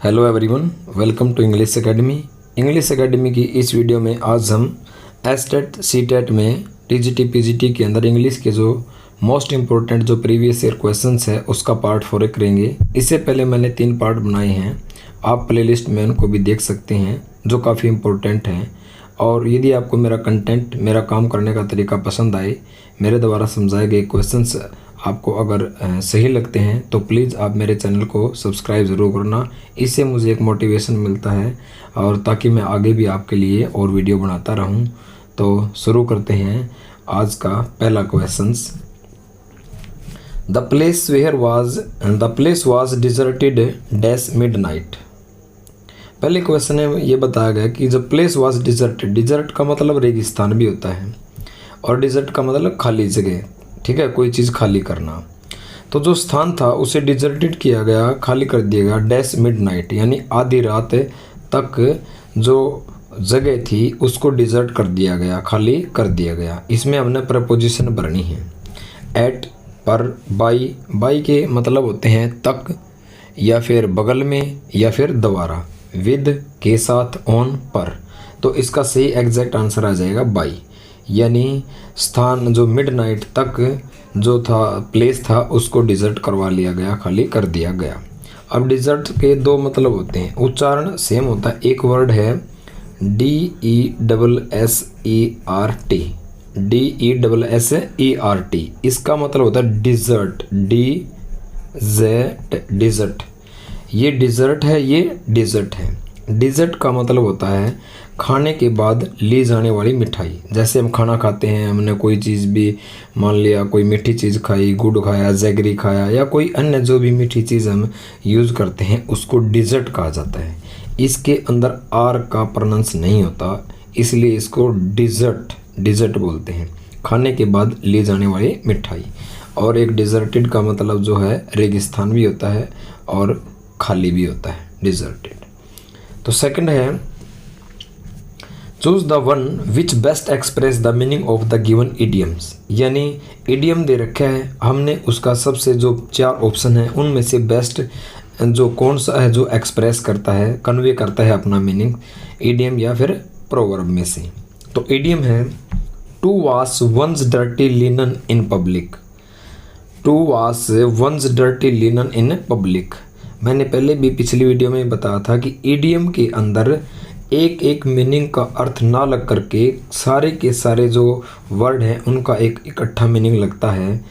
Hello everyone, welcome to English academy. English academy की इस video में आज हम एसटेट सीटेट में टीजीटी पीजीटी के अंदर इंग्लिश के जो मोस्ट इम्पोर्टेंट जो प्रीवियस ईयर क्वेश्चंस है उसका पार्ट 4 करेंगे। इससे पहले मैंने 3 पार्ट बनाए हैं, आप प्लेलिस्ट में उनको भी देख सकते हैं जो काफ़ी इम्पोर्टेंट हैं। और यदि आपको मेरा कंटेंट, मेरा काम करने का तरीका पसंद आए, मेरे द्वारा समझाए गए क्वेश्चंस आपको अगर सही लगते हैं तो प्लीज़ आप मेरे चैनल को सब्सक्राइब ज़रूर करना। इससे मुझे एक मोटिवेशन मिलता है और ताकि मैं आगे भी आपके लिए और वीडियो बनाता रहूं। तो शुरू करते हैं आज का पहला questions. The place was deserted dash midnight. पहले क्वेश्चन में ये बताया गया कि the place was deserted. Desert का मतलब रेगिस्तान भी होता है और डिजर्ट का मतलब खाली जगह, ठीक है, कोई चीज़ खाली करना। तो जो स्थान था उसे डिजर्टेड किया गया, खाली कर दिया गया डैश मिडनाइट, यानी आधी रात तक जो जगह थी उसको डिजर्ट कर दिया गया, खाली कर दिया गया। इसमें हमने प्रपोजिशन भरनी है। एट, पर, बाई के मतलब होते हैं तक या फिर बगल में या फिर दोबारा। विद के साथ, ऑन, पर। तो इसका सही एग्जैक्ट आंसर आ जाएगा बाई, यानी स्थान जो मिडनाइट तक जो था प्लेस था उसको डिजर्ट करवा लिया गया, खाली कर दिया गया। अब डिजर्ट के 2 मतलब होते हैं, उच्चारण सेम होता है। एक वर्ड है DESSERT, DESSERT, इसका मतलब होता है डिजर्ट, डिजर्ट। ये डिजर्ट है, ये डिजर्ट है। डिजर्ट का मतलब होता है खाने के बाद ली जाने वाली मिठाई। जैसे हम खाना खाते हैं, हमने कोई चीज़ भी मान लिया, कोई मीठी चीज़ खाई, गुड़ खाया, जैगरी खाया या कोई अन्य जो भी मीठी चीज़ हम यूज़ करते हैं उसको डिजर्ट कहा जाता है। इसके अंदर आर का प्रोनाउंस नहीं होता, इसलिए इसको डिजर्ट बोलते हैं, खाने के बाद ली जाने वाली मिठाई। और एक डिजर्टेड का मतलब जो है रेगिस्तान भी होता है और खाली भी होता है, डिजर्टेड। तो सेकंड है choose the one which best express the meaning of the given idioms, यानी इडियम दे रखा है, हमने उसका सबसे जो 4 ऑप्शन है उनमें से बेस्ट जो कौन सा है जो एक्सप्रेस करता है, कन्वे करता है अपना मीनिंग, इडियम या फिर प्रोवर्ब में से। तो इडियम है to wash one's dirty linen in public. To wash one's dirty linen in public. मैंने पहले भी पिछली वीडियो में बताया था कि इडियम के अंदर एक एक मीनिंग का अर्थ ना लग करके सारे के सारे जो वर्ड हैं उनका एक इकट्ठा मीनिंग लगता है।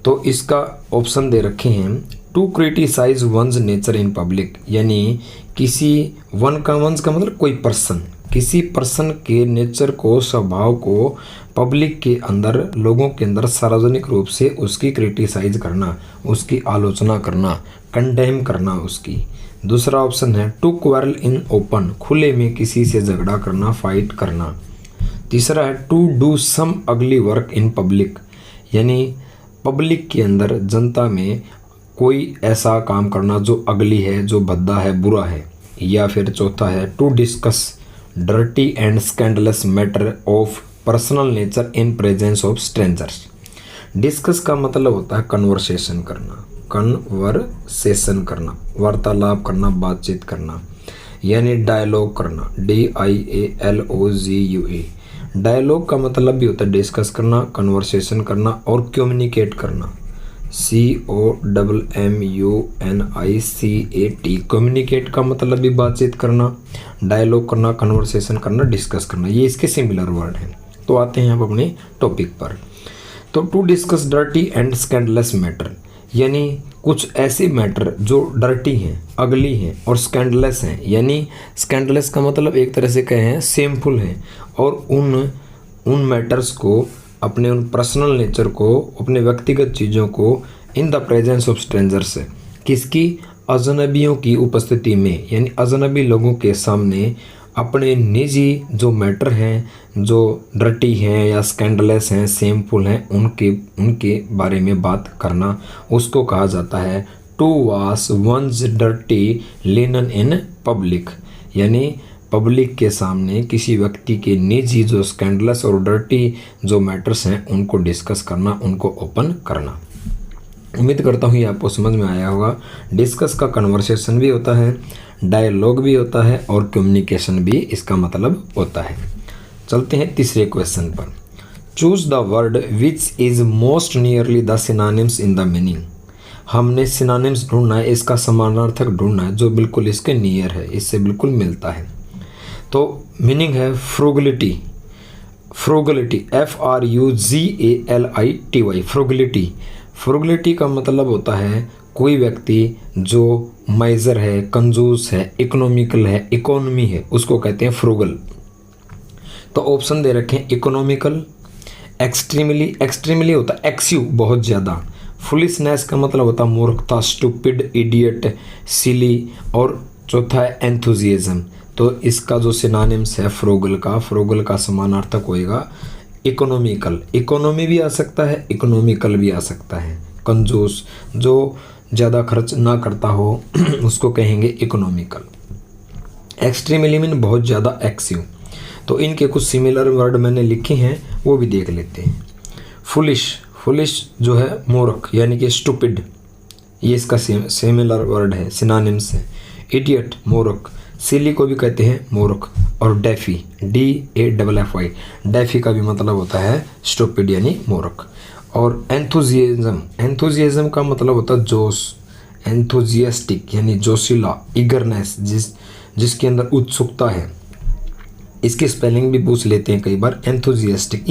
तो इसका ऑप्शन दे रखे हैं to criticise one's nature in public, यानी किसी वंस का मतलब कोई पर्सन, किसी पर्सन के नेचर को, स्वभाव को पब्लिक के अंदर, लोगों के अंदर सार्वजनिक रूप से उसकी क्रिटिसाइज करना, उसकी आलोचना करना, कंडेम करना उसकी। दूसरा ऑप्शन है टू क्वारल इन ओपन, खुले में किसी से झगड़ा करना, फाइट करना। तीसरा है टू डू सम अगली वर्क इन पब्लिक, यानी पब्लिक के अंदर, जनता में कोई ऐसा काम करना जो अगली है, जो भद्दा है, बुरा है। या फिर चौथा है to discuss dirty and scandalous matter of personal nature in presence of strangers. Discuss का मतलब होता है कन्वर्सेशन करना, कन्वर्सेशन करना, वार्तालाप करना, बातचीत करना, यानी डायलॉग करना, DIALOGUE। डायलॉग का मतलब भी होता है डिस्कस करना, कन्वर्सेशन करना और कम्युनिकेट करना, COMMUNICAT। कम्युनिकेट का मतलब भी बातचीत करना, डायलॉग करना, कन्वर्सेशन करना, डिस्कस करना, ये इसके सिमिलर वर्ड हैं। तो आते हैं अब अपने टॉपिक पर। तो to discuss dirty and scandalous matter, यानी कुछ ऐसे मैटर जो डर्टी हैं, अगली हैं और स्कैंडलस हैं, यानी स्कैंडलस का मतलब एक तरह से कहें सेमफुल हैं, और उन मैटर्स को, अपने उन पर्सनल नेचर को, अपने व्यक्तिगत चीज़ों को in the presence of strangers, किसकी, अजनबियों की उपस्थिति में, यानी अजनबी लोगों के सामने अपने निजी जो मैटर हैं, जो डर्टी हैं या स्कैंडलस हैं, सेमफुल हैं, उनके बारे में बात करना, उसको कहा जाता है to wash one's dirty linen in public, यानी पब्लिक के सामने किसी व्यक्ति के निजी जो स्कैंडलस और डर्टी जो मैटर्स हैं उनको डिस्कस करना, उनको ओपन करना। उम्मीद करता हूँ ये आपको समझ में आया होगा। डिस्कस का कन्वर्सेशन भी होता है, डायलॉग भी होता है और कम्युनिकेशन भी इसका मतलब होता है। चलते हैं तीसरे क्वेश्चन पर। Choose the word which is most nearly the synonyms in the meaning. हमने सिनोनिम्स ढूंढना है, इसका समानार्थक ढूंढना है जो बिल्कुल इसके नियर है, इससे बिल्कुल मिलता है। तो मीनिंग है फ्रूगलिटी, फ्रूगलिटी FRUGALITY, फ्रूगलिटी। फ्रूगलिटी का मतलब होता है कोई व्यक्ति जो माइजर है, कंजूस है, इकोनॉमिकल है, इकोनॉमी है, उसको कहते हैं फ्रूगल। तो ऑप्शन दे रखे हैं इकोनॉमिकल, एक्सट्रीमली, एक्सट्रीमली होता है एक्सिव, बहुत ज़्यादा। फुलिशनेस का मतलब होता है मूर्खता, स्टूपिड, इडियट, सिली, और चौथा है एंथुजियाज्म। तो इसका जो सिनोनिम्स है फ्रूगल का समानार्थक होएगा इकोनॉमिकल। इकोनॉमी भी आ सकता है, इकोनॉमिकल भी आ सकता है। कंजूस, जो ज़्यादा खर्च ना करता हो उसको कहेंगे इकोनॉमिकल। एक्सट्रीमली मीन बहुत ज़्यादा एक्सिव। तो इनके कुछ सिमिलर वर्ड मैंने लिखे हैं, वो भी देख लेते हैं। फुलिश जो है मूर्ख यानी कि स्टूपिड, ये इसका सिमिलर वर्ड है, सिनोनिम्स है। इडियट मूर्ख, सिली को भी कहते हैं मूर्ख, और डेफी DAFFY, डेफी का भी मतलब होता है स्टूपिड यानी मूर्ख। और एंथुजियाज्म का मतलब होता है जोश, एंथुजियास्टिक यानी जोशीला, ईगरनेस जिसके अंदर उत्सुकता है। इसकी स्पेलिंग भी पूछ लेते हैं कई बार। एंथुजियास्टिक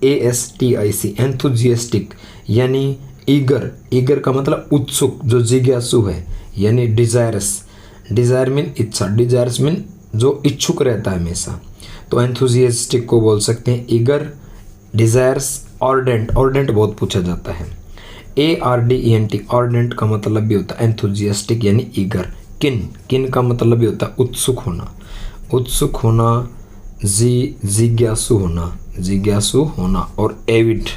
ENTHUSIASTIC, एंथुजियास्टिक यानी ईगर का मतलब उत्सुक, जो जिज्ञासु है, यानी डिजायर मीन इच्छा, डिजायर्स मीन जो इच्छुक रहता है हमेशा। तो एंथुजियास्टिक को बोल सकते हैं ईगर, डिजायर्स, ऑर्डेंट बहुत पूछा जाता है। ARDENT, ऑर्डेंट का मतलब भी होता है एंथुजियास्टिक यानी ईगर। किन का मतलब भी होता है उत्सुक होना, जिज्ञासु होना। और एविड,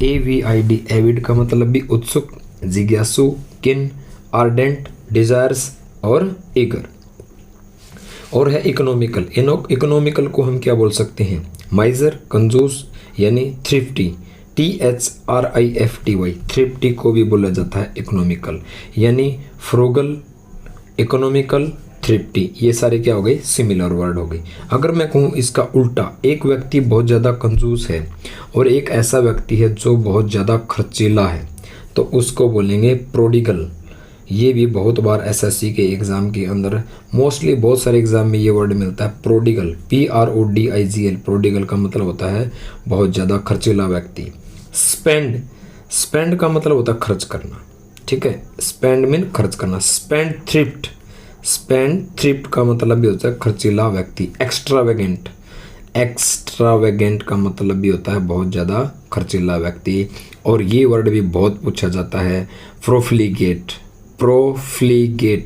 एविड का मतलब भी उत्सुक, जिज्ञासु, किन, आर्डेंट, डिजायर्स और ईगर। और है इकोनॉमिकल को हम क्या बोल सकते हैं? माइजर, कंजूस यानी थ्रिफ्टी, THRIFTY, थ्रिफ्टी को भी बोला जाता है इकोनॉमिकल। यानी फ्रूगल, इकोनॉमिकल, थ्रिफ्टी, ये सारे क्या हो गए? सिमिलर वर्ड हो गए। अगर मैं कहूँ इसका उल्टा, एक व्यक्ति बहुत ज़्यादा कंजूस है और एक ऐसा व्यक्ति है जो बहुत ज़्यादा खर्चीला है, तो उसको बोलेंगे प्रोडिगल। ये भी बहुत बार SSC के एग्ज़ाम के अंदर, मोस्टली बहुत सारे एग्ज़ाम में ये वर्ड मिलता है, प्रोडिगल, PRODIGL। प्रोडिगल का मतलब होता है बहुत ज़्यादा खर्चीला व्यक्ति। स्पेंड का मतलब होता है खर्च करना, ठीक है। स्पेंड मीन खर्च करना। स्पेंड थ्रिफ्ट का मतलब भी होता है खर्चीला व्यक्ति। एक्स्ट्रावेगेंट का मतलब भी होता है बहुत ज़्यादा खर्चीला व्यक्ति। और ये वर्ड भी बहुत पूछा जाता है, प्रोफ्लिगेट, PROFLIGATE।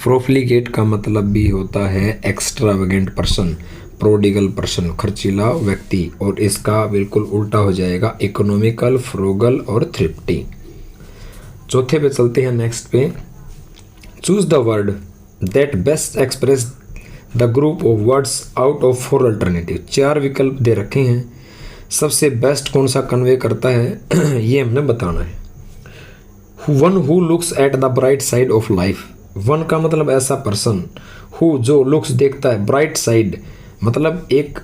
प्रोफ्लिगेट का मतलब भी होता है एक्स्ट्रावेगेंट पर्सन, प्रोडिगल पर्सन, खर्चीला व्यक्ति। और इसका बिल्कुल उल्टा हो जाएगा इकोनॉमिकल, फ्रूगल और थ्रिफ्टी। चौथे पे चलते हैं, नेक्स्ट पे। Choose the word that best express the group of words out of 4 alternative. 4 विकल्प दे रखे हैं, सबसे बेस्ट कौन सा कन्वे करता है ये हमने बताना है। One who looks at the bright side of life. One का मतलब ऐसा पर्सन, हु जो लुक्स देखता है, ब्राइट साइड मतलब एक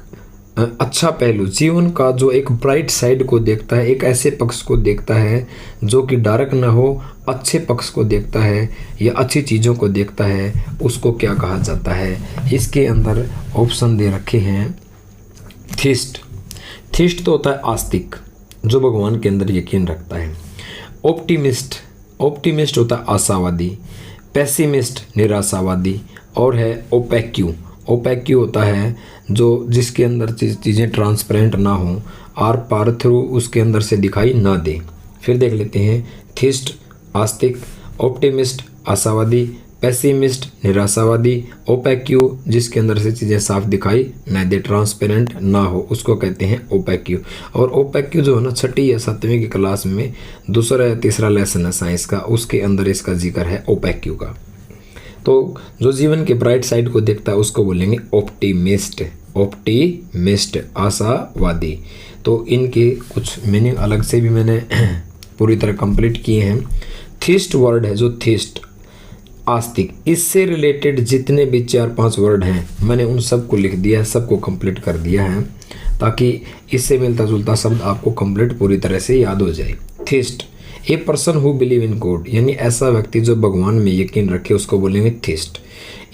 अच्छा पहलू, जीवन का जो एक ब्राइट साइड को देखता है, एक ऐसे पक्ष को देखता है जो कि डार्क ना हो, अच्छे पक्ष को देखता है या अच्छी चीज़ों को देखता है, उसको क्या कहा जाता है? इसके अंदर ऑप्शन दे रखे हैं। थीस्ट तो होता है आस्तिक, जो भगवान के अंदर यकीन रखता है। ऑप्टिमिस्ट होता है आशावादी। पेसिमिस्ट निराशावादी। और है ओपेक्यू होता है जो जिसके अंदर चीज़ें ट्रांसपेरेंट ना हो, आर पार थ्रू उसके अंदर से दिखाई ना दे। फिर देख लेते हैं, थीस्ट आस्तिक, ऑप्टिमिस्ट आशावादी, पेसिमिस्ट निराशावादी, ओपेक्यू जिसके अंदर से चीज़ें साफ दिखाई ना दे, ट्रांसपेरेंट ना हो, उसको कहते हैं ओपेक्यू। और ओपेक्यू जो है ना, 6वीं या 7वीं की क्लास में 2रा या 3रा लेसन है साइंस का, उसके अंदर इसका जिक्र है ओपेक्यू का। तो जो जीवन के ब्राइट साइड को देखता है उसको बोलेंगे ऑप्टिमिस्ट। ऑप्टिमिस्ट आशावादी। तो इनके कुछ मीनिंग अलग से भी मैंने पूरी तरह कंप्लीट किए हैं। थीस्ट वर्ड है जो थीस्ट आस्तिक, इससे रिलेटेड जितने भी 4-5 वर्ड हैं मैंने उन सबको लिख दिया है, सबको कंप्लीट कर दिया है ताकि इससे मिलता जुलता शब्द आपको कंप्लीट पूरी तरह से याद हो जाए। Theist a person who believe in God, यानी ऐसा व्यक्ति जो भगवान में यकीन रखे उसको बोलेंगे थीस्ट।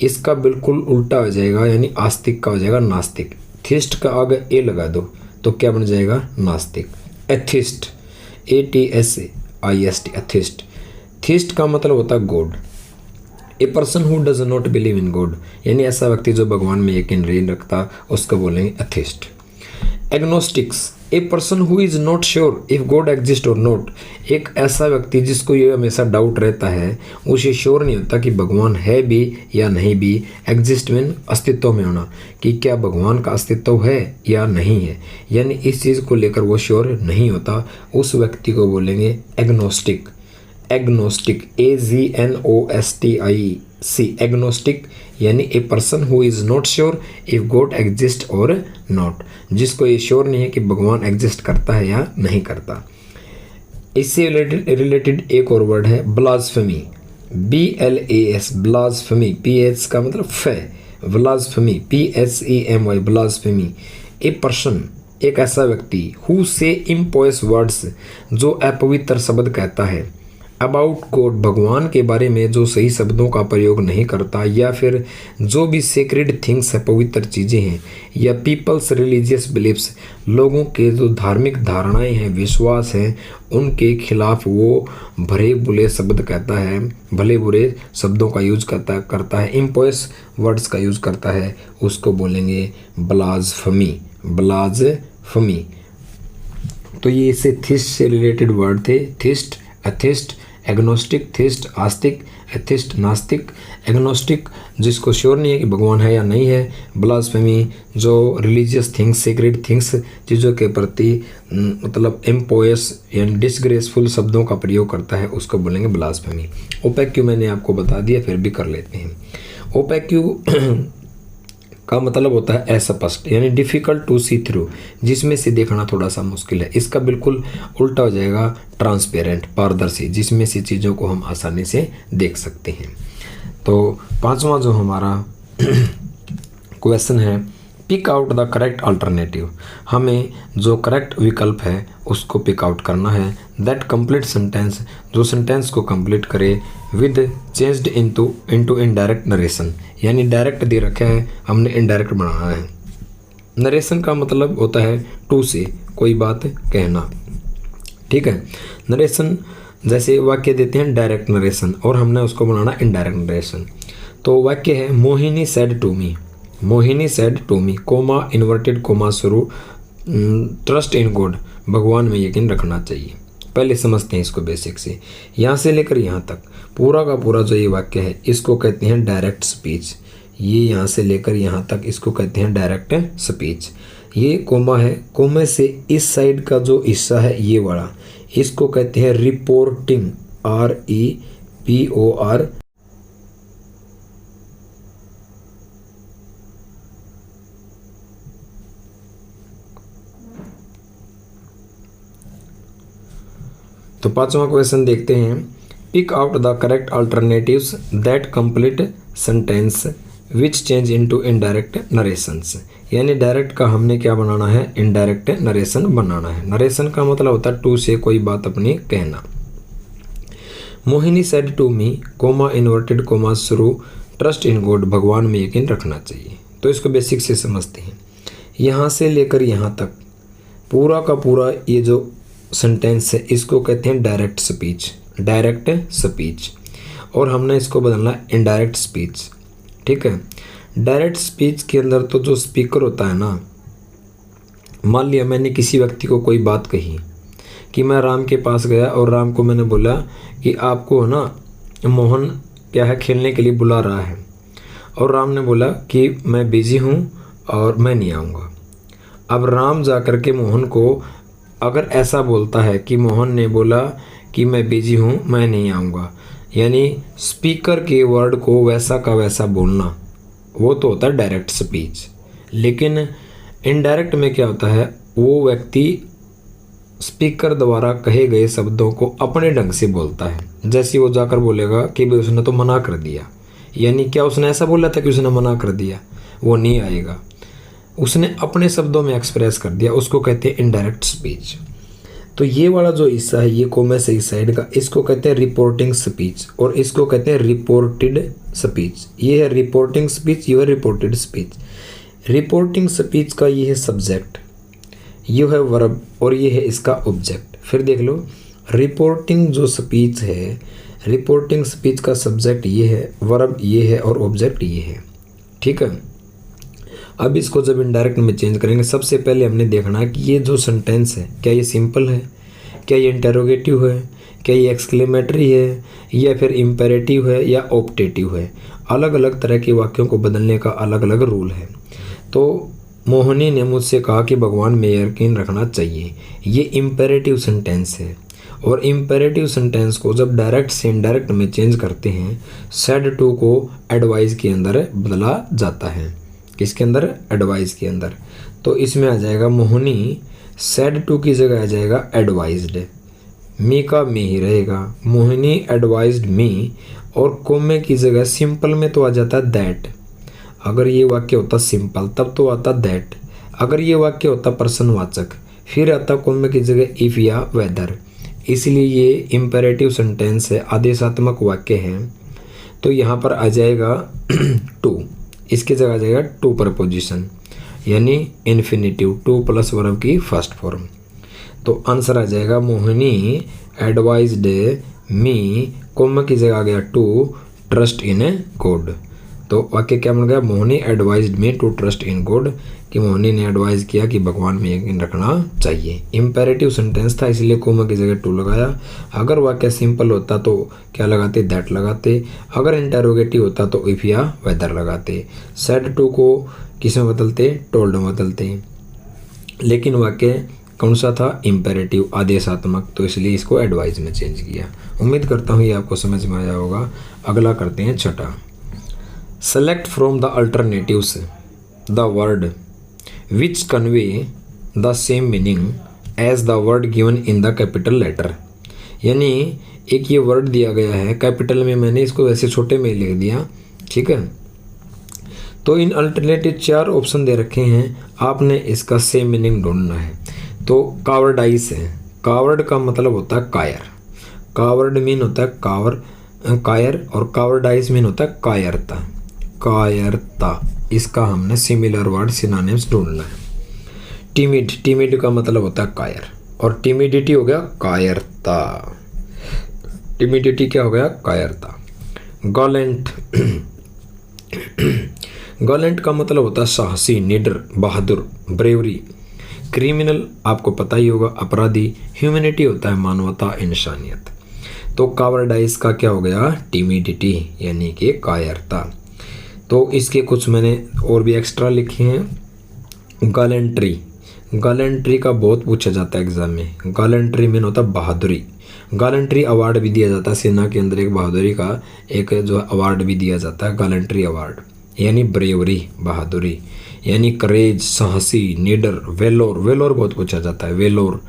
इसका बिल्कुल उल्टा हो जाएगा, यानी आस्तिक का हो जाएगा नास्तिक। थीस्ट का आगे ए लगा दो तो क्या बन जाएगा नास्तिक। Atheist ATHIST atheist. थीस्ट का मतलब होता है God. A person who does not believe in God, यानी ऐसा व्यक्ति जो भगवान में यकीन नहीं रखता उसको बोलेंगे atheist. Agnostics a person who is not sure if God exist और नॉट, एक ऐसा व्यक्ति जिसको ये हमेशा डाउट रहता है, उसे श्योर नहीं होता कि भगवान है भी या नहीं भी। एग्जिस्ट मीन अस्तित्व में होना, कि क्या भगवान का अस्तित्व है या नहीं है, यानी इस चीज़ को लेकर वो श्योर नहीं होता, उस व्यक्ति को बोलेंगे एग्नोस्टिक। एग्नोस्टिक AGNOSTIC एग्नोस्टिक, यानी a person who is not sure if God exist और नॉट, जिसको ये श्योर नहीं है कि भगवान एग्जिस्ट करता है या नहीं करता। इससे रिलेटेड एक और वर्ड है ब्लास्फेमी। BLAS ब्लास्फेमी, PH का मतलब फे, blasphemy PHEMY blasphemy. A person एक ऐसा व्यक्ति हु से इम्पोयस वर्ड्स जो अपवित्र शब्द कहता है, अबाउट गॉड भगवान के बारे में जो सही शब्दों का प्रयोग नहीं करता, या फिर जो भी सेक्रेड थिंग्स है पवित्र चीज़ें हैं, या पीपल्स रिलीजियस बिलीफ्स लोगों के जो धार्मिक धारणाएं हैं विश्वास हैं उनके खिलाफ वो भरे बुरे शब्द कहता है, भले बुरे शब्दों का यूज करता है, इम्पोयस वर्ड्स का यूज करता है, उसको बोलेंगे ब्लास्फेमी। ब्लास्फेमी। तो ये इससे थीस्ट से रिलेटेड वर्ड थे। थीस्ट, एथिस्ट, एग्नोस्टिक, थीस्ट आस्तिक, एथिस्ट नास्तिक, एग्नोस्टिक जिसको श्योर नहीं है कि भगवान है या नहीं है, ब्लास्फेमी जो रिलीजियस थिंग्स सेक्रेड थिंग्स चीज़ों के प्रति मतलब इम्पोयस यानी डिसग्रेसफुल शब्दों का प्रयोग करता है उसको बोलेंगे ब्लास्फेमी। ओपेक्यू मैंने आपको बता दिया, फिर भी कर लेते हैं। ओपेक्यू का मतलब होता है अस्पष्ट, यानी डिफ़िकल्ट टू सी थ्रू, जिसमें से देखना थोड़ा सा मुश्किल है। इसका बिल्कुल उल्टा हो जाएगा ट्रांसपेरेंट, पारदर्शी, जिसमें से चीज़ों को हम आसानी से देख सकते हैं। तो 5वां जो हमारा क्वेश्चन है, pick out the correct alternative, हमें जो करेक्ट विकल्प है उसको पिक आउट करना है। दैट कंप्लीट सेंटेंस, जो सेंटेंस को कंप्लीट करे with changed into indirect narration, यानी डायरेक्ट दे रखा है हमने इनडायरेक्ट बनाना है। नरेशन का मतलब होता है टू से कोई बात कहना, ठीक है। नरेशन जैसे वाक्य देते हैं डायरेक्ट नरेशन और हमने उसको बनाना इनडायरेक्ट नरेशन। तो वाक्य है Mohini said to me, Mohini said to me, comma inverted comma शुरू, ट्रस्ट इन गॉड भगवान में यकीन रखना चाहिए। पहले समझते हैं इसको बेसिक से, यहाँ से लेकर यहाँ तक पूरा का पूरा जो ये वाक्य है इसको कहते हैं डायरेक्ट स्पीच। ये यहाँ से लेकर यहाँ तक इसको कहते हैं डायरेक्ट स्पीच। ये कोमा है, कोमे से इस साइड का जो हिस्सा है ये वाला, इसको कहते हैं रिपोर्टिंग, REPOR। तो 5वां क्वेश्चन देखते हैं, pick out the correct alternatives that complete sentence which change into indirect narrations, यानी डायरेक्ट का हमने क्या बनाना है, इनडायरेक्ट नरेशन बनाना है। नरेशन का मतलब होता है टू से कोई बात अपनी कहना। Mohini said to me, comma inverted comma शुरू, ट्रस्ट इन गॉड भगवान में यकीन रखना चाहिए। तो इसको बेसिक से समझते हैं। यहाँ से लेकर यहाँ तक पूरा का पूरा ये जो सेंटेंस है इसको कहते हैं डायरेक्ट स्पीच, डायरेक्ट स्पीच, और हमने इसको बदलना इनडायरेक्ट स्पीच, ठीक है। डायरेक्ट स्पीच के अंदर तो जो स्पीकर होता है ना, मान लिया मैंने किसी व्यक्ति को कोई बात कही कि मैं राम के पास गया और राम को मैंने बोला कि आपको है ना मोहन क्या है खेलने के लिए बुला रहा है, और राम ने बोला कि मैं बिजी हूँ और मैं नहीं आऊँगा। अब राम जा कर के मोहन को अगर ऐसा बोलता है कि मोहन ने बोला कि मैं बिजी हूँ मैं नहीं आऊँगा, यानी स्पीकर के वर्ड को वैसा का वैसा बोलना, वो तो होता है डायरेक्ट स्पीच। लेकिन इनडायरेक्ट में क्या होता है, वो व्यक्ति स्पीकर द्वारा कहे गए शब्दों को अपने ढंग से बोलता है। जैसे वो जाकर बोलेगा कि भाई उसने तो मना कर दिया, यानी क्या उसने ऐसा बोला था कि उसने मना कर दिया, वो नहीं आएगा। उसने अपने शब्दों में एक्सप्रेस कर दिया, उसको कहते हैं इनडायरेक्ट स्पीच। तो ये वाला जो हिस्सा है, ये कॉमा से इस साइड का, इसको कहते हैं रिपोर्टिंग स्पीच और इसको कहते हैं रिपोर्टेड स्पीच। ये है रिपोर्टिंग स्पीच, ये है रिपोर्टेड स्पीच। रिपोर्टिंग स्पीच का ये है सब्जेक्ट, ये है वर्ब और ये है इसका ऑब्जेक्ट। फिर देख लो, रिपोर्टिंग जो स्पीच है, रिपोर्टिंग स्पीच का सब्जेक्ट ये है, वर्ब ये है और ऑब्जेक्ट ये है। ठीक है। अब इसको जब इनडायरेक्ट में चेंज करेंगे, सबसे पहले हमने देखना है कि ये जो सेंटेंस है, क्या ये सिंपल है, क्या ये इंटेरोगेटिव है, क्या ये एक्सक्लेमेटरी है, या फिर इम्पेरेटिव है या ऑप्टेटिव है। अलग अलग तरह के वाक्यों को बदलने का अलग अलग रूल है। तो मोहिनी ने मुझसे कहा कि भगवान में यकीन रखना चाहिए, ये इम्पेरेटिव सेंटेंस है। और इम्पेरेटिव सेंटेंस को जब डायरेक्ट से इनडायरेक्ट में चेंज करते हैं, सेड टू को एडवाइस के अंदर बदला जाता है। किसके अंदर? एडवाइस के अंदर। तो इसमें आ जाएगा मोहिनी सेड टू की जगह आ जाएगा एडवाइज्ड, मी का मी ही रहेगा, मोहिनी एडवाइज्ड मी। और कोमे की जगह सिंपल में तो आ जाता है दैट। अगर ये वाक्य होता सिंपल तब तो आता दैट। अगर ये वाक्य होता प्रश्नवाचक फिर आता कोमे की जगह इफ या वेदर। इसलिए ये इम्पेरेटिव सेंटेंस है, आदेशात्मक वाक्य है। तो यहाँ पर आ जाएगा टू, इसके जगह आ जाएगा टू प्रपोजिशन, यानी इन्फिनिटिव, टू प्लस वर्ब की फर्स्ट फॉर्म। तो आंसर आ जाएगा मोहिनी एडवाइज्ड मी, कोमा की जगह आ गया to trust in a God. तो वाक्य क्या बन गया? Mohini advised me to trust in God, कि मोहिनी ने एडवाइज किया कि भगवान में यकीन रखना चाहिए। इम्पेरेटिव सेंटेंस था इसलिए कोमा की जगह टू लगाया। अगर वाक्य सिंपल होता तो क्या लगाते? दैट लगाते। अगर इंटेरोगेटिव होता तो इफ या वेदर लगाते। सेड टू को किस में बदलते? टोल्ड में बदलते। लेकिन वाक्य कौन सा था? इम्पेरेटिव, आदेशात्मक, तो इसलिए इसको एडवाइज में चेंज किया। उम्मीद करता हूँ ये आपको समझ में आया होगा। अगला करते हैं छठा। Select from the alternatives the word which convey the same meaning as the word given in the capital letter। यानी एक ये वर्ड दिया गया है कैपिटल में, मैंने इसको वैसे छोटे में लिख दिया। ठीक है। तो इन अल्टरनेटिव 4 ऑप्शन दे रखे हैं, आपने इसका सेम मीनिंग ढूंढना है। तो कावर्डाइस है, कावर्ड का मतलब होता है कायर, कावर्ड मीन होता है कायर, और कावर्डाइस मीन होता है कायरता, कायरता। इसका हमने सिमिलर वर्ड सिनोनिम्स ढूंढना है। टिमिड, टिमिड का मतलब होता है कायर, और टिमिडिटी हो गया कायरता। टिमिडिटी क्या हो गया? कायरता। गॉलेंट, गॉलेंट का मतलब होता है साहसी, निडर, बहादुर, ब्रेवरी। क्रिमिनल आपको पता ही होगा, अपराधी। ह्यूमैनिटी होता है मानवता, इंसानियत। तो कावर्डाइस का क्या हो गया? टिमिडिटी, यानी कि कायरता। तो इसके कुछ मैंने और भी एक्स्ट्रा लिखे हैं। गैलेंट्री, गैलेंट्री का बहुत पूछा जाता है एग्जाम में। गैलेंट्री मीन होता है बहादुरी। गैलेंट्री अवार्ड भी दिया जाता है, सेना के अंदर एक बहादुरी का एक जो अवार्ड भी दिया जाता है, गैलेंट्री अवार्ड, यानी ब्रेवरी, बहादुरी, यानी करेज, साहसी, निडर। वेलोर, वेलोर बहुत पूछा जाता है, वेलोर।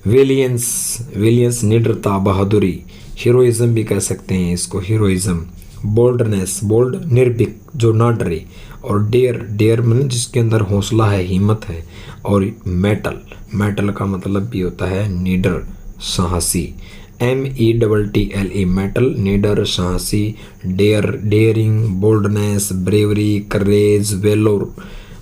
वेलियंस, वेलियंस निडरता, बहादुरी। हीरोइज्म भी कह सकते हैं इसको, हीरोइज्म। बोल्डनेस, बोल्ड, निर्भीक, जो ना डरे। और डेयर, डेयर मतलब जिसके अंदर हौसला है, हिम्मत है। और मेटल, मेटल का मतलब भी होता है निडर, साहसी। METTLE, मेटल, निडर, साहसी, डेयर, डेयरिंग, बोल्डनेस, ब्रेवरी, करेज, वेलोर,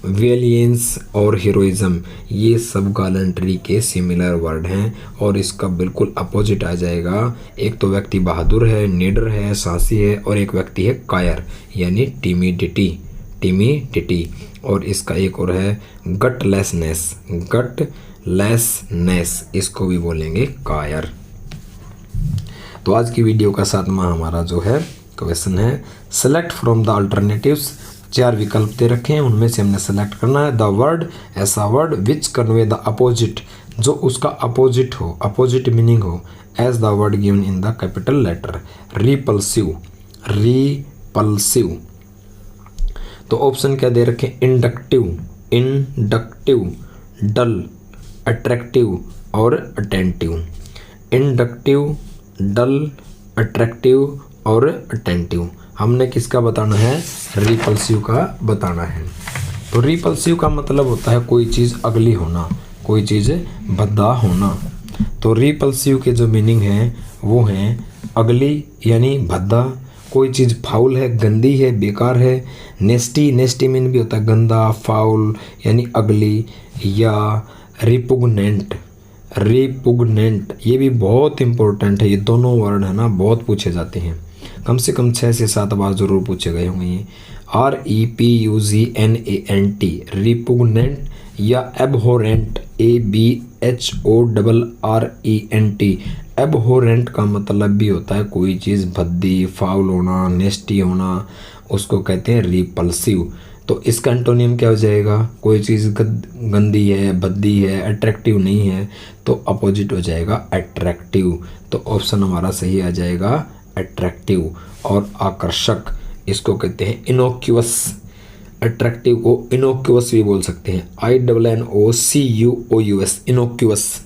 वेलियंस और हीरोइज्म, ये सब गैलेंट्री के सिमिलर वर्ड हैं। और इसका बिल्कुल अपोजिट आ जाएगा। एक तो व्यक्ति बहादुर है, निडर है, साहसी है, और एक व्यक्ति है कायर, यानी टिमिडिटी, टिमिडिटी। और इसका एक और है गटलेसनेस, गटलेसनेस, इसको भी बोलेंगे कायर। तो आज की वीडियो का 7वां हमारा जो है क्वेश्चन है, सेलेक्ट फ्रॉम द अल्टरनेटिव्स। 4 विकल्प दे रखे हैं, उनमें से हमने सेलेक्ट करना है। द वर्ड, ऐसा word which convey the opposite, जो उसका अपोजिट हो, अपोजिट मीनिंग हो, as the word given in the capital letter. Repulsive, repulsive. तो ऑप्शन क्या दे रखे? इंडक्टिव, इंडक्टिव, डल, अट्रैक्टिव और अटेंटिव। इंडक्टिव, डल, अट्रैक्टिव और अटेंटिव। हमने किसका बताना है? रिपल्सिव का बताना है। तो रिपल्सिव का मतलब होता है कोई चीज़ अगली होना, कोई चीज़ भद्दा होना। तो रिपल्सिव के जो मीनिंग है वो हैं अगली यानी भद्दा, कोई चीज़ फाउल है, गंदी है, बेकार है। नेस्टी, नेस्टी मीन भी होता है गंदा, फाउल यानी अगली, या रिपुगनेंट, रिपुगनेंट ये भी बहुत इंपॉर्टेंट है। ये दोनों वर्ड है ना बहुत पूछे जाते हैं, कम से कम 6 से 7 बार जरूर पूछे गए होंगे ये। REPUGNANT, रिपुगनेंट या एबहोरेंट, ABHORRENT। एबहोरेंट का मतलब भी होता है कोई चीज़ भद्दी, फाउल होना, नेस्टी होना, उसको कहते हैं रिपल्सिव। तो इसका एंटोनियम क्या हो जाएगा? कोई चीज़ गंदी है, भद्दी है, अट्रैक्टिव नहीं है, तो अपोजिट हो जाएगा अट्रैक्टिव। तो ऑप्शन हमारा सही आ जाएगा अट्रैक्टिव। और आकर्षक इसको कहते हैं इनोक्यूअस। अट्रैक्टिव को इनोक्यूअस भी बोल सकते हैं, INNOCUOUS, इनोक्यूअस।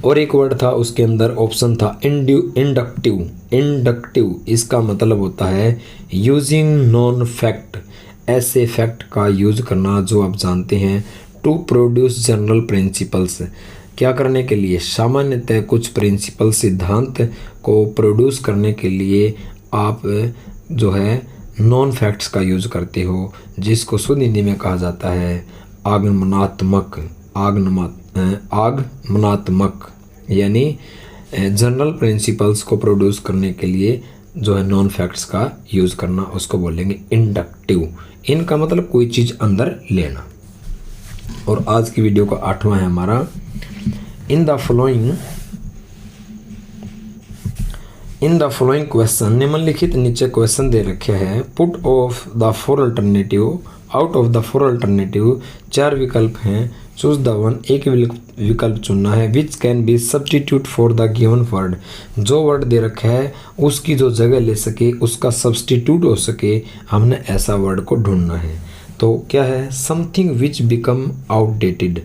और एक वर्ड था उसके अंदर ऑप्शन था इंडक्टिव, इंडक्टिव इसका मतलब होता है यूजिंग नॉन फैक्ट, ऐसे फैक्ट का यूज करना जो आप जानते हैं, टू प्रोड्यूस जनरल प्रिंसिपल्स, क्या करने के लिए? सामान्यतः कुछ प्रिंसिपल सिद्धांत को प्रोड्यूस करने के लिए आप जो है नॉन फैक्ट्स का यूज करते हो, जिसको शुद्ध हिंदी में कहा जाता है आगमनात्मक, आगमनात्मक यानी जनरल प्रिंसिपल्स को प्रोड्यूस करने के लिए जो है नॉन फैक्ट्स का यूज करना, उसको बोलेंगे इंडक्टिव। इनका मतलब कोई चीज़ अंदर लेना। और आज की वीडियो का 8वां है हमारा इन द फॉलोइंग क्वेश्चन, निम्नलिखित नीचे क्वेश्चन दे रखे हैं। Put off the 4 alternative, out of the 4 alternative 4 विकल्प हैं, चूज द वन, एक विकल्प चुनना है, which can B substitute for the given word, जो वर्ड दे रखा है उसकी जो जगह ले सके, उसका सब्सटीट्यूट हो सके, हमने ऐसा वर्ड को ढूंढना है। तो क्या है? समथिंग विच बिकम आउटडेटेड,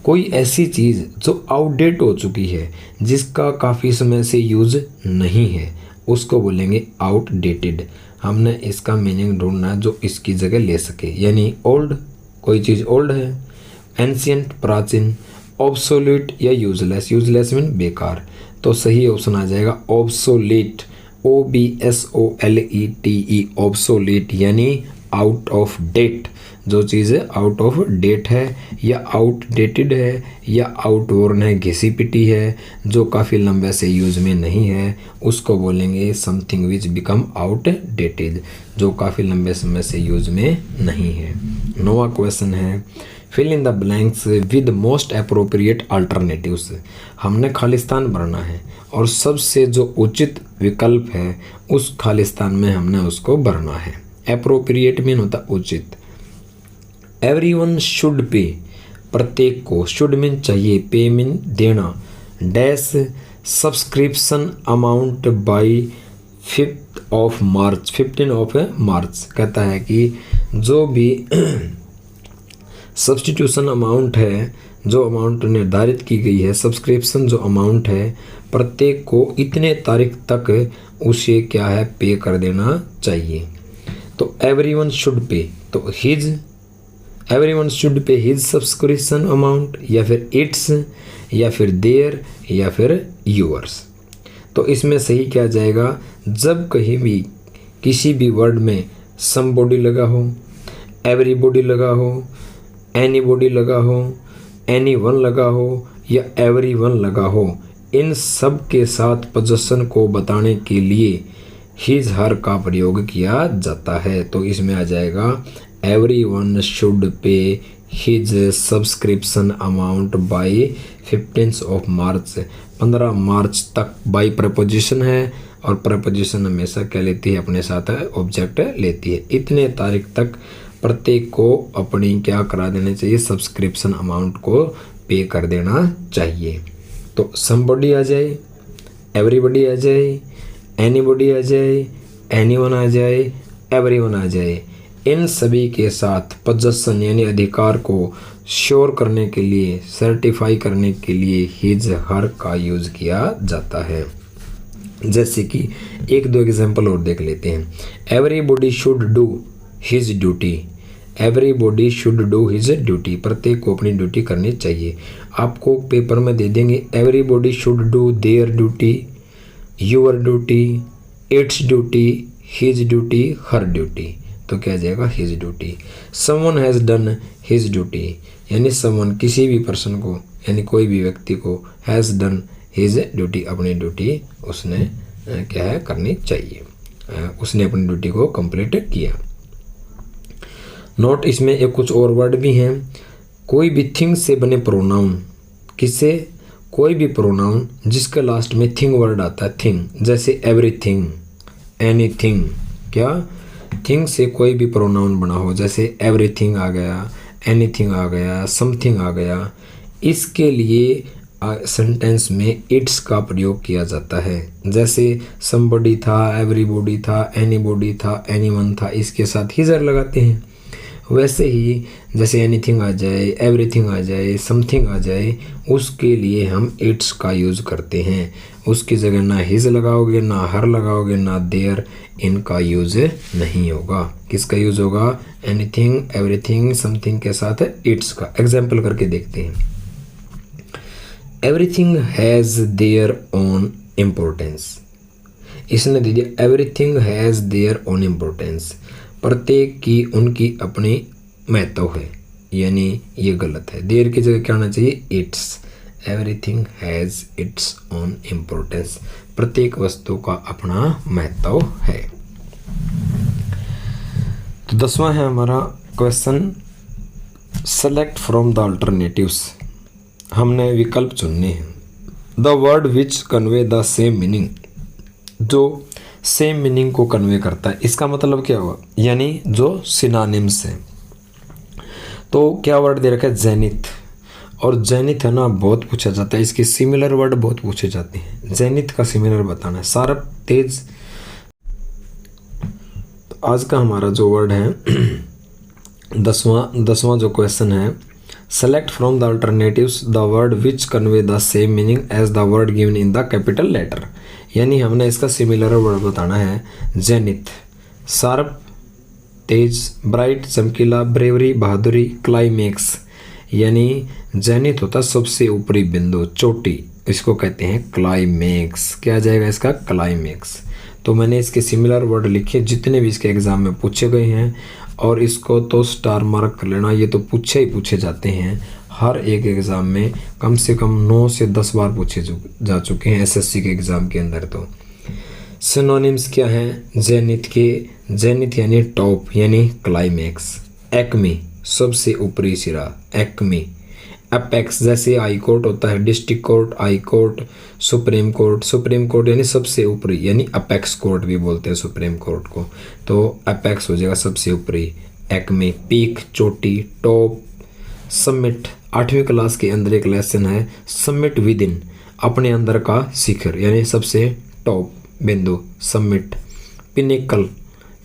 कोई ऐसी चीज़ जो आउटडेट हो चुकी है, जिसका काफ़ी समय से यूज नहीं है, उसको बोलेंगे आउटडेटेड। हमने इसका मीनिंग ढूंढना है जो इसकी जगह ले सके, यानी ओल्ड, कोई चीज़ ओल्ड है, एंशिएंट प्राचीन, ऑब्सोल्यूट या यूजलेस, यूजलेस मीन बेकार। तो सही ऑप्शन आ जाएगा ऑब्सोलीट, OBSOLETE, ऑब्सोलीट यानी आउट ऑफ डेट, जो चीज़ आउट ऑफ डेट है या आउटडेटेड है या आउटवर्न है, घिसी पिटी है, जो काफ़ी लंबे से यूज में नहीं है, उसको बोलेंगे समथिंग विच बिकम आउटडेटेड, जो काफ़ी लंबे समय से यूज में नहीं है। 9वां क्वेश्चन है fill in the blanks with most appropriate alternatives, हमने खालिस्तान भरना है और सबसे जो उचित विकल्प है उस खालिस्तान में हमने उसको भरना है। अप्रोप्रिएट मीन होता उचित। एवरीवन शुड पे, प्रत्येक को, शुड मीन चाहिए, पे मीन देना, dash subscription amount by 15 of मार्च, कहता है कि जो भी सब्सटीट्यूशन अमाउंट है, जो अमाउंट निर्धारित की गई है, सब्सक्रिप्शन जो अमाउंट है, प्रत्येक को इतने तारीख तक उसे क्या है पे कर देना चाहिए। तो एवरीवन शुड पे, तो everyone should pay his subscription amount, या फिर इट्स, या फिर देयर, या फिर योर्स। तो इसमें सही क्या जाएगा? जब कहीं भी किसी भी वर्ड में समबॉडी लगा हो, एवरीबॉडी लगा हो, एनीबॉडी लगा हो, एनीवन लगा हो या एवरीवन लगा हो, इन सब के साथ पोजीशन को बताने के लिए हिज हर का प्रयोग किया जाता है। तो इसमें आ जाएगा everyone should pay his subscription amount by 15 of March, 15 March तक। बाय प्रपोजिशन है और प्रपोजिशन हमेशा क्या लेती है? अपने साथ ऑब्जेक्ट लेती है। इतने तारीख तक प्रत्येक को अपनी क्या करा देना चाहिए? सब्सक्रिप्शन अमाउंट को पे कर देना चाहिए। तो समबॉडी आ जाए, एवरीबॉडी आ जाए, एनीबॉडी आ जाए, एनीवन आ जाए, एवरीवन आ जाए। इन सभी के साथ पोजेशन यानी अधिकार को श्योर करने के लिए, सर्टिफाई करने के लिए हिज हर का यूज किया जाता है। जैसे कि एक दो एग्जाम्पल और देख लेते हैं। Everybody should do his duty, everybody should do his duty, प्रत्येक को अपनी ड्यूटी करनी चाहिए। आपको पेपर में दे देंगे everybody should do their duty, your duty, it's duty, his duty, her duty, तो क्या जाएगा his duty. Someone has done his duty, यानी समवन किसी भी पर्सन को यानी कोई भी व्यक्ति को हैज़ डन हिज ड्यूटी, अपनी ड्यूटी उसने क्या है करनी चाहिए, उसने अपनी ड्यूटी को कंप्लीट किया। नोट इसमें एक कुछ और वर्ड भी हैं। कोई भी थिंग से बने प्रोनाउन, किससे, कोई भी प्रोनाउन जिसके लास्ट में थिंग वर्ड आता है, थिंग, जैसे एवरीथिंग, एनीथिंग, क्या थिंग से कोई भी प्रोनाउन बना हो, जैसे एवरीथिंग आ गया, एनीथिंग आ गया, समथिंग आ गया, इसके लिए सेंटेंस में इट्स का प्रयोग किया जाता है। जैसे समबॉडी था, एवरीबॉडी था, एनीबॉडी था, एनीवन था, इसके साथ हिजर लगाते हैं। वैसे ही जैसे एनीथिंग आ जाए, एवरीथिंग आ जाए, समथिंग आ जाए, उसके लिए हम इट्स का यूज़ करते हैं। उसकी जगह ना हिज लगाओगे, ना हर लगाओगे, ना देयर, इनका यूज़ नहीं होगा। किसका यूज़ होगा, एनीथिंग, एवरीथिंग, समथिंग के साथ इट्स का। एग्जाम्पल करके देखते हैं। Everything has their own importance, इसने दे दिया everything has their own importance, प्रत्येक की उनकी अपनी महत्व है, यानी ये गलत है। देयर की जगह क्या होना चाहिए, it's, everything has its own importance, प्रत्येक वस्तु का अपना महत्व है। तो 10वां है हमारा question, select from the alternatives, हमने विकल्प चुनने हैं। The word which convey the same meaning, जो सेम मीनिंग को कन्वे करता है, इसका मतलब क्या हुआ, यानी जो सिनोनिम्स है। तो क्या वर्ड दे रखा है, जेनिथ, और जेनिथ है ना बहुत पूछा जाता है, इसके सिमिलर वर्ड बहुत पूछे जाते हैं। जेनिथ का सिमिलर बताना है, शार्प, तेज। तो आज का हमारा जो वर्ड है 10वां जो क्वेश्चन है, select from the alternatives the word which convey the same meaning as the word given in the capital letter, यानी हमने इसका सिमिलर वर्ड बताना है। जेनिथ, शार्प, तेज, ब्राइट, चमकीला, ब्रेवरी, बहादुरी, क्लाइमेक्स, यानी जेनिथ होता सबसे ऊपरी बिंदु, चोटी, इसको कहते हैं क्लाइमेक्स। क्या जाएगा इसका, क्लाइमेक्स। तो मैंने इसके सिमिलर वर्ड लिखे जितने भी इसके एग्जाम में पूछे गए हैं, और इसको तो स्टार मार्क कर लेना, ये तो पूछे जाते हैं हर एक एग्ज़ाम में, कम से कम 9 से 10 बार पूछे जा चुके हैं एसएससी के एग्ज़ाम के अंदर। तो सिनोनिम्स क्या हैं जेनिथ के, जेनिथ यानी टॉप यानी क्लाइमेक्स, एक्मी सबसे ऊपरी सिरा, एक्मी, अपेक्स जैसे हाई कोर्ट होता है, district court, high court, supreme court, supreme court यानी सबसे ऊपरी, यानी अपेक्स कोर्ट भी बोलते हैं सुप्रीम कोर्ट को, तो अपेक्स हो जाएगा सबसे ऊपरी, एक्मे, पीक चोटी, टॉप, समिट 8वीं क्लास के अंदर एक लेसन है समिट विद इन, अपने अंदर का शिखर यानी सबसे टॉप बिंदु, समिट, पिनेकल,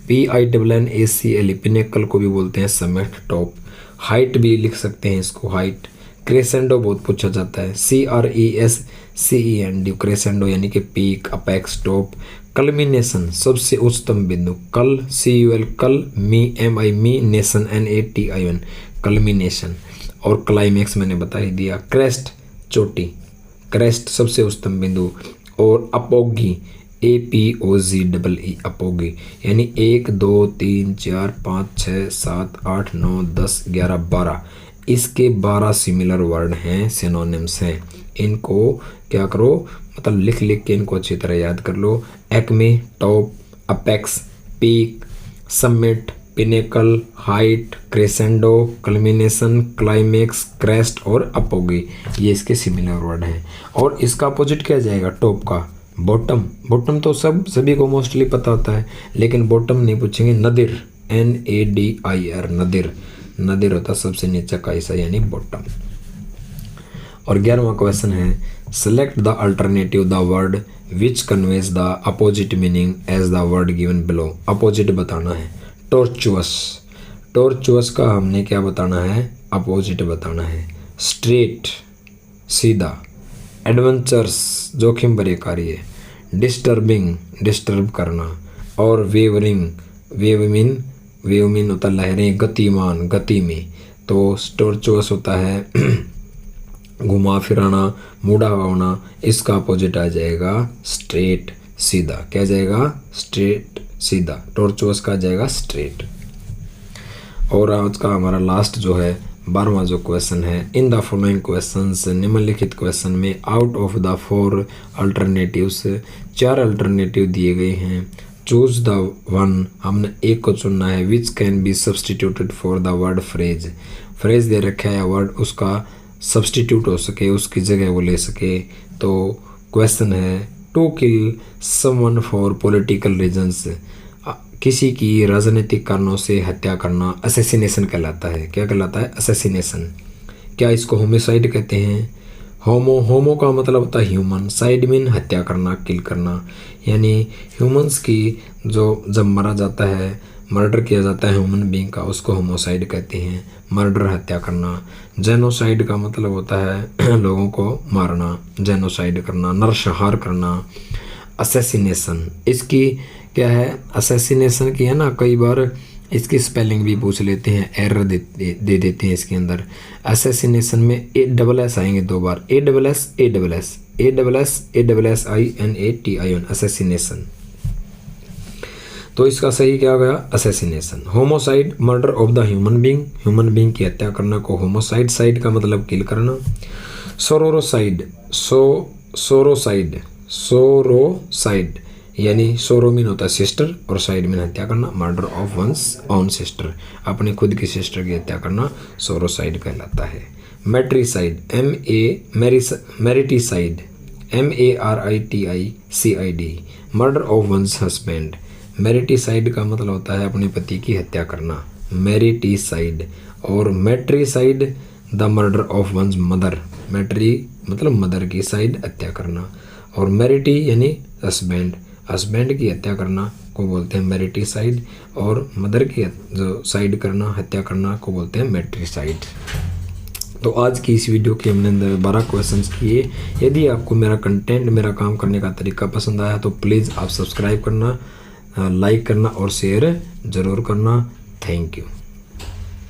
PINNACLE, पिनेकल को भी बोलते हैं समिट, टॉप, हाइट भी लिख सकते हैं इसको, हाइट, क्रेसेंडो बहुत पूछा जाता है, CRESCEND, क्रेसेंडो यानी कि पीक, अपेक्स, टॉप, कल्मिनेशन सबसे उच्चतम बिंदु, कल CUL कल, मी नेशन NATION, कल्मिनेशन, और क्लाइमेक्स मैंने बता ही दिया, क्रेस्ट चोटी, क्रेस्ट सबसे उच्चतम बिंदु, और अपोगी APOGEE, अपोगी यानी 1 2 3 4 5 6 7 8 9 10 11 12, इसके 12 सिमिलर वर्ड हैं, सिनोनिम्स हैं। इनको क्या करो, मतलब लिख के इनको अच्छी तरह याद कर लो। Acme, top, apex, peak, summit, pinnacle, height, crescendo, culmination, climax, crest और अपोगी, ये इसके सिमिलर वर्ड हैं। और इसका अपोजिट क्या जाएगा, टॉप का, बॉटम। बॉटम तो सभी को मोस्टली पता होता है, लेकिन बॉटम नहीं पूछेंगे। नदिर, NADIR, नदिर, नदिर होता सबसे नीचे का हिस्सा यानी बॉटम। और 11वां क्वेश्चन है select the alternative the word which conveys the opposite meaning as the word given below. Opposite बताना है। टॉर्चुअस, टॉर्चुअस का हमने क्या बताना है, अपोजिट बताना है। स्ट्रेट, सीधा। एडवेंचर्स, जोखिम भरे कार्य। डिस्टर्बिंग, डिस्टर्ब करना। और वेवरिंग, वेव मीन होता है लहरें, गतिमान, गति में। तो टॉर्चुअस होता है घुमा फिराना, मुड़ा होना। इसका अपोजिट आ जाएगा स्ट्रेट, सीधा। क्या जाएगा, स्ट्रेट, सीधा। टॉर्चुअस का जाएगा स्ट्रेट। और आज का हमारा लास्ट जो है 12वां जो क्वेश्चन है, इन द फॉलोइंग क्वेश्चंस, निम्नलिखित क्वेश्चन में out of the 4 alternatives, 4 alternative दिए गए हैं। चूज द वन, हमने एक को चुनना है, which can be substituted for the word phrase. Phrase दे रखा है, वर्ड उसका सब्सटीट्यूट हो सके, उसकी जगह वो ले सके। तो क्वेश्चन है to kill someone for political reasons, किसी की राजनीतिक कारणों से हत्या करना असैसिनेशन कहलाता है। क्या कहलाता है, असैसिनेशन। क्या इसको होमिसाइड कहते हैं। होमो का मतलब होता है ह्यूमन, साइड मीन हत्या करना, किल करना। यानी ह्यूमंस की जो जब मरा जाता है, मर्डर किया जाता है ह्यूमन बीइंग का, उसको होमोसाइड कहते हैं। मर्डर, हत्या करना। जेनोसाइड का मतलब होता है लोगों को मारना, जेनोसाइड करना, नरसंहार करना। असैसिनेशन, इसकी क्या है, असैसिनेशन की है ना, कई बार इसकी स्पेलिंग भी पूछ लेते हैं, एरर दे देते हैं इसके अंदर। असैसिनेशन में ASS आएंगे 2 बार, ASSINATION, असैसिनेशन। तो इसका सही क्या गया, assassination. Homicide, murder of the human being, human being की हत्या करना को होमोसाइड, साइड का मतलब किल करना। सोरोसाइड, सोरोसाइड यानी सोरो मीन होता है सिस्टर और साइड मीन हत्या करना। Murder of one's own sister, अपनी खुद की सिस्टर की हत्या करना सोरोसाइड कहलाता है। Matricide, mariticide, MARITICID, murder of one's husband. Mariticide का मतलब होता है अपने पति की हत्या करना, मैरिटिसाइड। और matricide, the murder of one's mother. Matri मतलब मदर की, साइड हत्या करना। और मैरिटी यानी हस्बैंड, हस्बैंड की हत्या करना को बोलते हैं मैरिटिसाइड। और मदर की जो साइड करना, हत्या करना को बोलते हैं मैट्रिसाइड। तो आज की इस वीडियो के हमने अंदर 12 क्वेश्चंस किए। यदि आपको मेरा कंटेंट, मेरा काम करने का तरीका पसंद आया तो प्लीज़ आप सब्सक्राइब करना, लाइक करना और शेयर ज़रूर करना। Thank you.